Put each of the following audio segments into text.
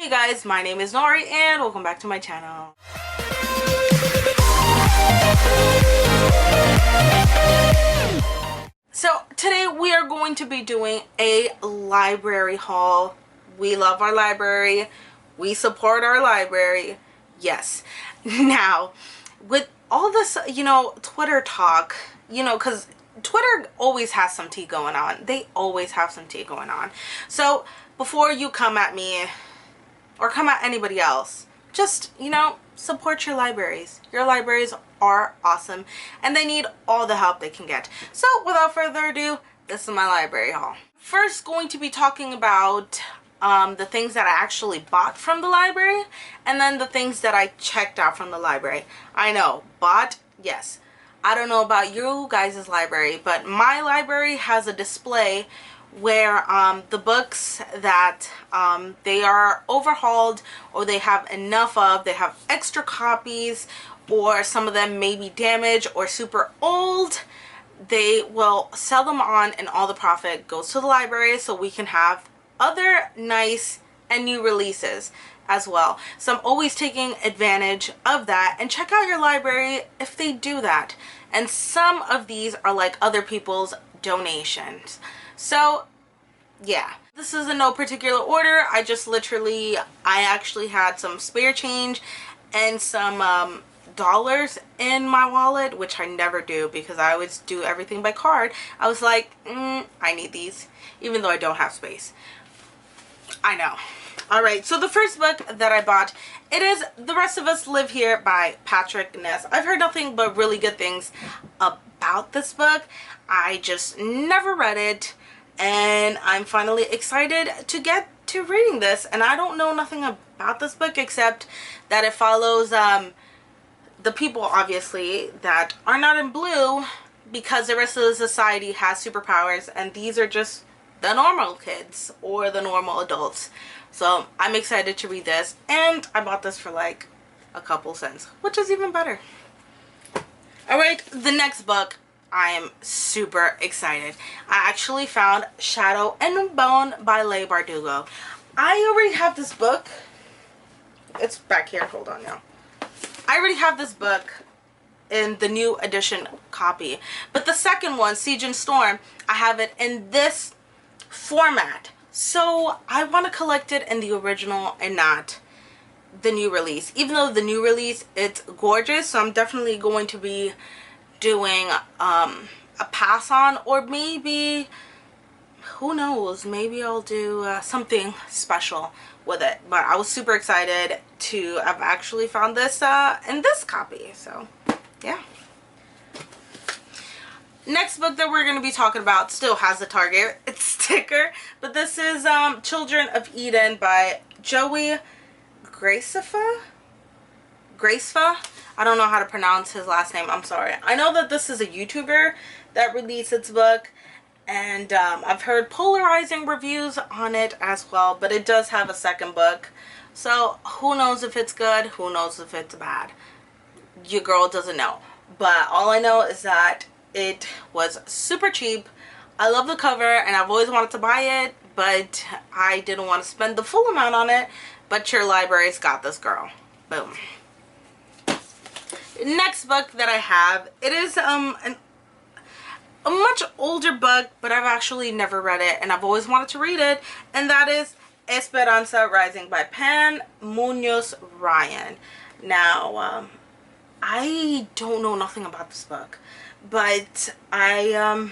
Hey guys, my name is Nori and welcome back to my channel. So today we are going to be doing a library haul. We love our library. We support our library. Yes. Now, with all this, Twitter talk, because Twitter always has some tea going on. They always have some tea going on. So before you come at me or come at anybody else, just, support your libraries. Your libraries are awesome and they need all the help they can get. So without further ado, this is my library haul. First, going to be talking about the things that I actually bought from the library, and then the things that I checked out from the library. I know, bought, yes. I don't know about you guys' library, but my library has a display where the books that they are overhauled or they have enough of, they have extra copies, or some of them may be damaged or super old, they will sell them on and all the profit goes to the library so we can have other nice and new releases as well. So I'm always taking advantage of that, and check out your library if they do that. And some of these are like other people's donations. So yeah, this is in no particular order. I actually had some spare change and some dollars in my wallet, which I never do because I always do everything by card. I was like, I need these, even though I don't have space. I know. Alright, so the first book that I bought, it is The Rest of Us Live Here by Patrick Ness. I've heard nothing but really good things about this book. I just never read it, and I'm finally excited to get to reading this. And I don't know nothing about this book except that it follows the people, obviously, that are not in blue because the rest of the society has superpowers, and these are just the normal kids or the normal adults. So I'm excited to read this, and I bought this for like a couple cents, which is even better. Alright, the next book, I am super excited. I actually found Shadow and Bone by Leigh Bardugo. I already have this book. It's back here, hold on now. I already have this book in the new edition copy, but the second one, Siege and Storm, I have it in this format. So I want to collect it in the original and not the new release. Even though the new release, it's gorgeous, so I'm definitely going to be doing a pass on, or maybe, who knows, maybe I'll do something special with it. But I was super excited to have actually found this in this copy, so yeah. Next book that we're going to be talking about still has the Target sticker, but this is Children of Eden by Joey Graceffa? I don't know how to pronounce his last name, I'm sorry. I know that this is a YouTuber that released its book, and I've heard polarizing reviews on it as well, but it does have a second book. So who knows if it's good, who knows if it's bad. Your girl doesn't know. But all I know is that it was super cheap. I love the cover and I've always wanted to buy it, but I didn't want to spend the full amount on it. But your library's got this, girl. Boom. Next book that I have, it is a much older book, but I've actually never read it and I've always wanted to read it, and that is Esperanza Rising by Pan Munoz Ryan. Now, I don't know nothing about this book, but I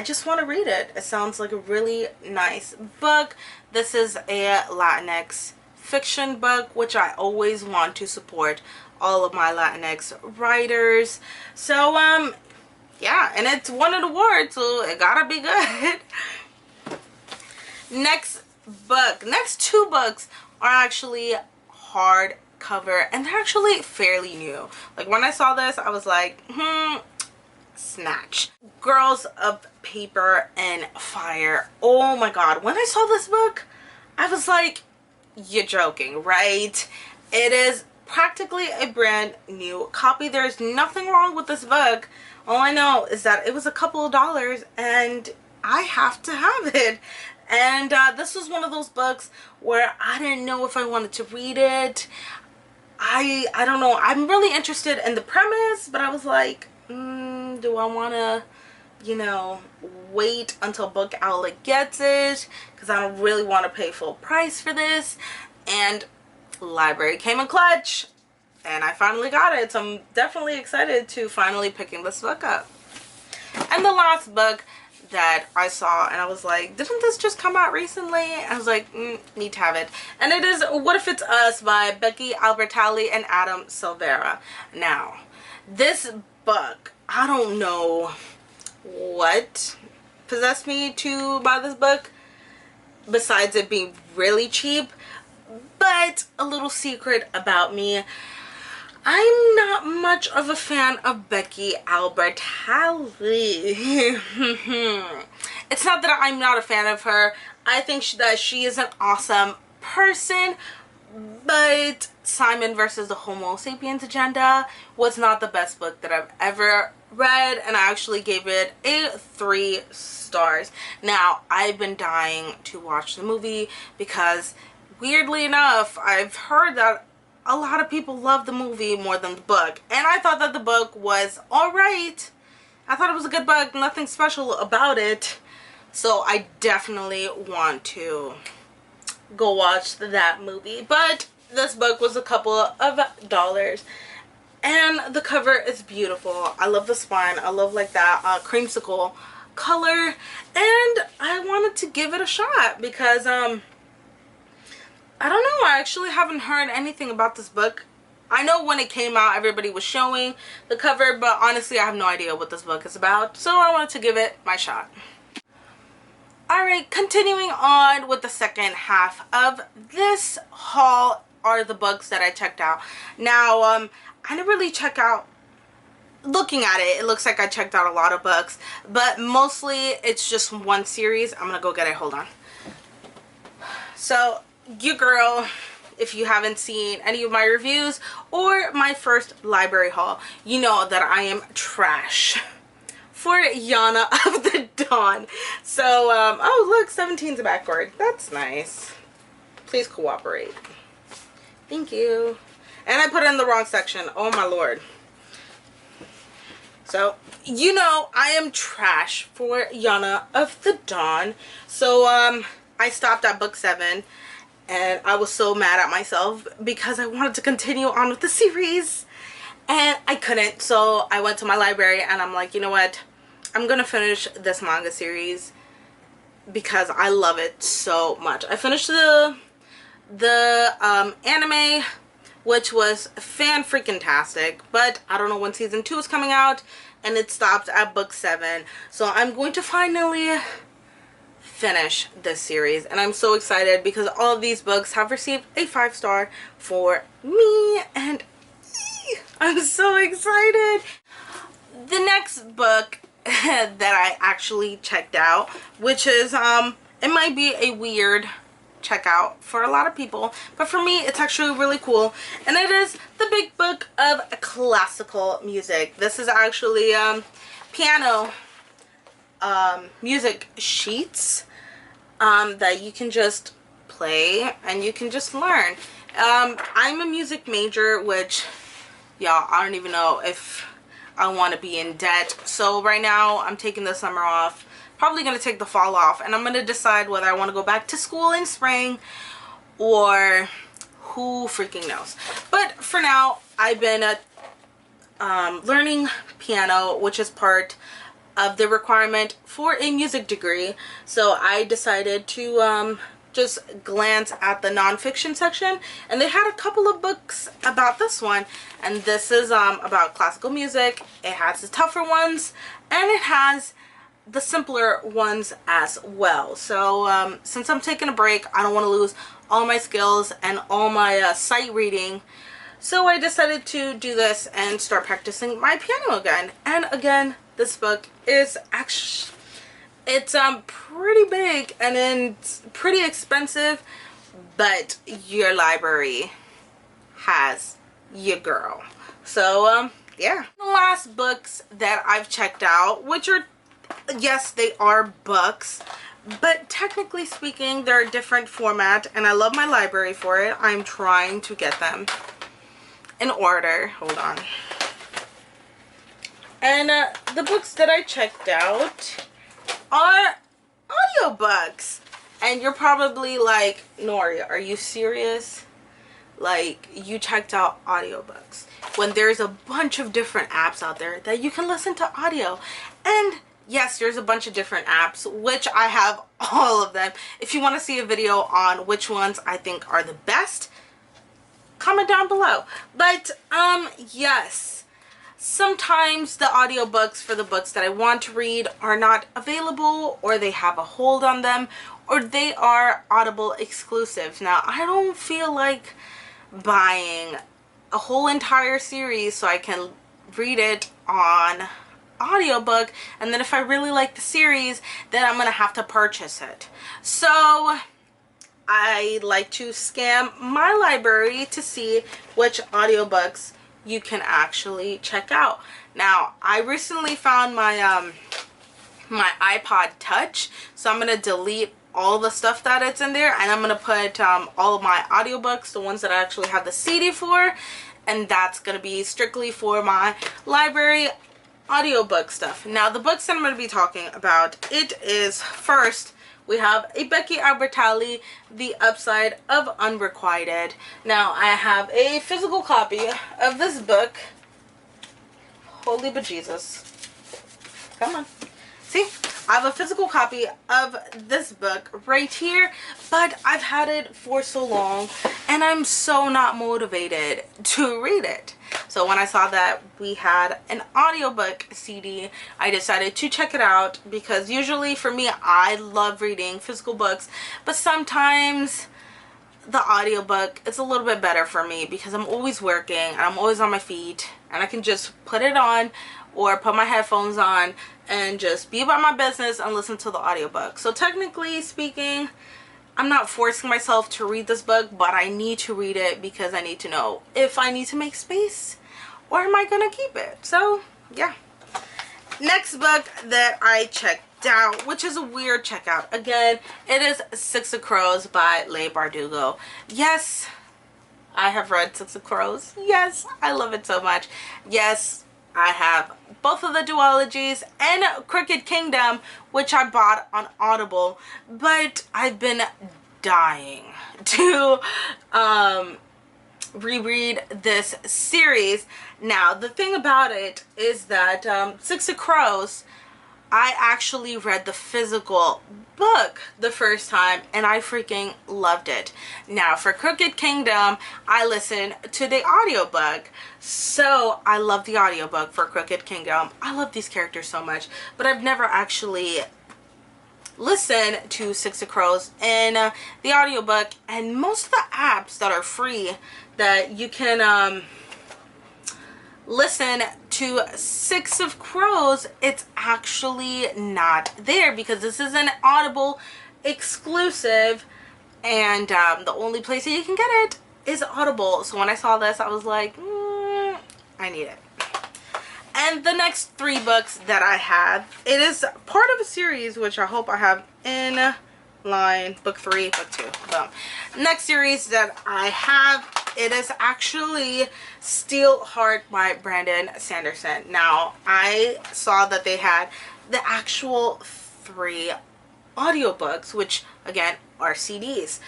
just want to read it. It sounds like a really nice book. This is a Latinx fiction book, which I always want to support all of my Latinx writers. So yeah, and it's won an award, so it gotta be good. Next two books are actually hardcover, and they're actually fairly new. Like when I saw this, I was like, snatch. Girls of Paper and Fire. Oh my god, when I saw this book, I was like, you're joking, right? It is practically a brand new copy. There's nothing wrong with this book. All I know is that it was a couple of dollars and I have to have it. And this was one of those books where I didn't know if I wanted to read it. I don't know. I'm really interested in the premise, but I was like, do I want to, you know, wait until Book Outlet gets it? Because I don't really want to pay full price for this. And library came in clutch, and I finally got it. So I'm definitely excited to finally picking this book up. And the last book that I saw, and I was like, didn't this just come out recently? I was like, need to have it. And it is What If It's Us by Becky Albertalli and Adam Silvera. Now, this book, I don't know what possessed me to buy this book, besides it being really cheap. But a little secret about me, I'm not much of a fan of Becky Albertalli. It's not that I'm not a fan of her. I think that she is an awesome person, but Simon versus the Homo Sapiens Agenda was not the best book that I've ever read, and I actually gave it a 3 stars. Now, I've been dying to watch the movie because, weirdly enough, I've heard that a lot of people love the movie more than the book, and I thought that the book was alright. I thought it was a good book, nothing special about it. So I definitely want to go watch that movie. But this book was a couple of dollars, and the cover is beautiful. I love the spine. I love like that creamsicle color, and I wanted to give it a shot because I don't know, I actually haven't heard anything about this book. I know when it came out everybody was showing the cover, but honestly I have no idea what this book is about, so I wanted to give it my shot. Alright, continuing on with the second half of this haul are the books that I checked out. Now, I didn't really check out, looking at it, it looks like I checked out a lot of books, but mostly it's just one series. I'm gonna go get it, hold on. So, your girl, if you haven't seen any of my reviews or my first library haul, you know that I am trash for Yana of the Dawn. So, oh look, 17's a backward. That's nice. Please cooperate. Thank you. And I put it in the wrong section. Oh my lord. So, you know, I am trash for Yana of the Dawn. So, I stopped at book 7. And I was so mad at myself because I wanted to continue on with the series and I couldn't. So I went to my library and I'm like, you know what? I'm gonna finish this manga series because I love it so much. I finished the anime, which was fan-freaking-tastic, but I don't know when season 2 is coming out, and it stopped at book 7. So I'm going to finally finish this series, and I'm so excited because all of these books have received a 5-star for me, and I'm so excited. The next book that I actually checked out, which is it might be a weird checkout for a lot of people, but for me it's actually really cool, and it is The Big Book of Classical Music. This is actually piano music sheets that you can just play and you can just learn. I'm a music major, which y'all, I don't even know if I want to be in debt. So right now I'm taking the summer off, probably going to take the fall off, and I'm going to decide whether I want to go back to school in spring or who freaking knows. But for now I've been learning piano, which is part of the requirement for a music degree. So I decided to just glance at the nonfiction section, and they had a couple of books about this one, and this is about classical music. It has the tougher ones and it has the simpler ones as well. So since I'm taking a break, I don't want to lose all my skills and all my sight reading. So I decided to do this and start practicing my piano again. And again, this book is actually, it's pretty big and it's pretty expensive, but your library has your girl. So yeah. The last books that I've checked out, which are, yes, they are books, But technically speaking, they're a different format, and I love my library for it. I'm trying to get them in order. Hold on. And the books that I checked out are audiobooks. And you're probably like, Nori, are you serious? Like, you checked out audiobooks when there's a bunch of different apps out there that you can listen to audio. And yes, there's a bunch of different apps, which I have all of them. If you want to see a video on which ones I think are the best, comment down below. But yes, sometimes the audiobooks for the books that I want to read are not available, or they have a hold on them, or they are Audible exclusives. Now, I don't feel like buying a whole entire series so I can read it on audiobook, and then if I really like the series, then I'm gonna have to purchase it. So I like to scan my library to see which audiobooks you can actually check out. Now, I recently found my my iPod Touch, so I'm gonna delete all the stuff that it's in there, and I'm gonna put all of my audiobooks, the ones that I actually have the CD for, and that's gonna be strictly for my library audiobook stuff. Now, the books that I'm gonna be talking about, it is, first we have a Becky Albertalli, The Upside of Unrequited. Now, I have a physical copy of this book. Holy bejesus. Come on. See? I have a physical copy of this book right here, but I've had it for so long, and I'm so not motivated to read it. So when I saw that we had an audiobook CD, I decided to check it out, because usually for me, I love reading physical books, but sometimes the audiobook is a little bit better for me because I'm always working and I'm always on my feet, and I can just put it on or put my headphones on and just be about my business and listen to the audiobook. So technically speaking, I'm not forcing myself to read this book, but I need to read it because I need to know if I need to make space or am I gonna keep it. So yeah. Next book that I checked out, which is a weird checkout. Again, it is Six of Crows by Leigh Bardugo. Yes, I have read Six of Crows. Yes, I love it so much. Yes, I have both of the duologies and Crooked Kingdom, which I bought on Audible, but I've been dying to reread this series. Now, the thing about it is that Six of Crows, I actually read the physical book the first time and I freaking loved it. Now, for Crooked Kingdom, I listened to the audiobook. So I love the audiobook for Crooked Kingdom. I love these characters so much, but I've never actually listened to Six of Crows in the audiobook. And most of the apps that are free that you can listen to Six of Crows, it's actually not there because this is an Audible exclusive, and the only place that you can get it is Audible. So when I saw this, I was like, I need it. And the next three books that I have, it is part of a series which I hope I have in line. Book 3, book 2. Boom. Next series that I have, it is actually Steel Heart by Brandon Sanderson. Now, I saw that they had the actual 3 audiobooks, which again are CDs,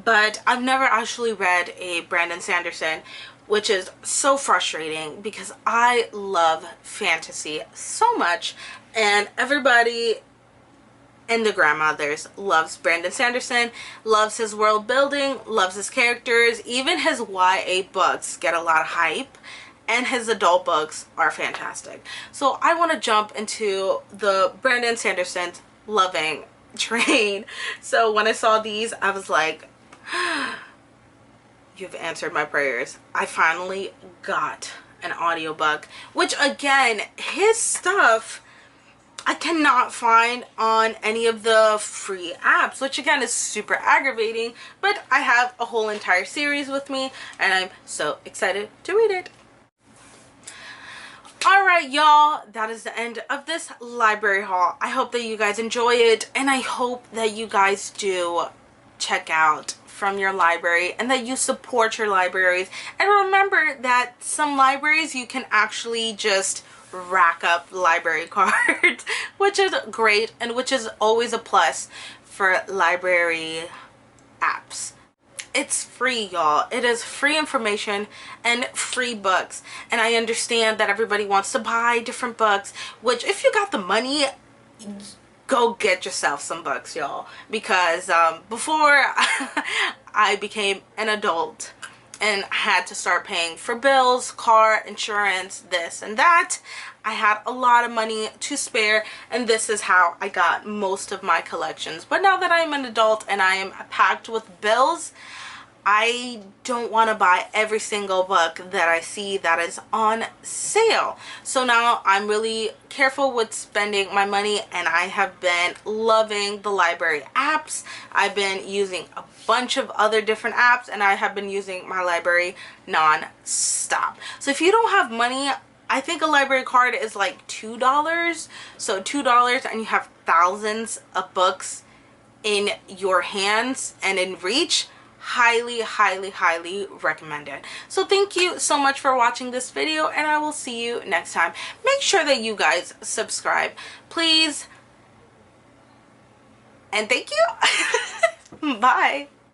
but I've never actually read a Brandon Sanderson, which is so frustrating because I love fantasy so much, and everybody and the grandmothers loves Brandon Sanderson, loves his world building, loves his characters. Even his YA books get a lot of hype, and his adult books are fantastic. So I want to jump into the Brandon Sanderson's loving train. So when I saw these, I was like, you've answered my prayers. I finally got an audiobook, which again, his stuff I cannot find on any of the free apps, which again is super aggravating, but I have a whole entire series with me and I'm so excited to read it. Alright, y'all, that is the end of this library haul. I hope that you guys enjoy it, and I hope that you guys do check out from your library and that you support your libraries. And remember that some libraries you can actually just rack up library cards, which is great and which is always a plus for library apps. It's free, y'all. It is free information and free books. And I understand that everybody wants to buy different books, which if you got the money, go get yourself some books, y'all. Because before I became an adult and had to start paying for bills, car insurance, this and that, I had a lot of money to spare, and this is how I got most of my collections. But now that I'm an adult and I am packed with bills, I don't want to buy every single book that I see that is on sale. So now I'm really careful with spending my money, and I have been loving the library apps. I've been using a bunch of other different apps, and I have been using my library non-stop. So if you don't have money, I think a library card is like $2. So $2 and you have thousands of books in your hands and in reach. Highly, highly, highly recommend it. So thank you so much for watching this video, and I will see you next time. Make sure that you guys subscribe, please. And thank you. Bye.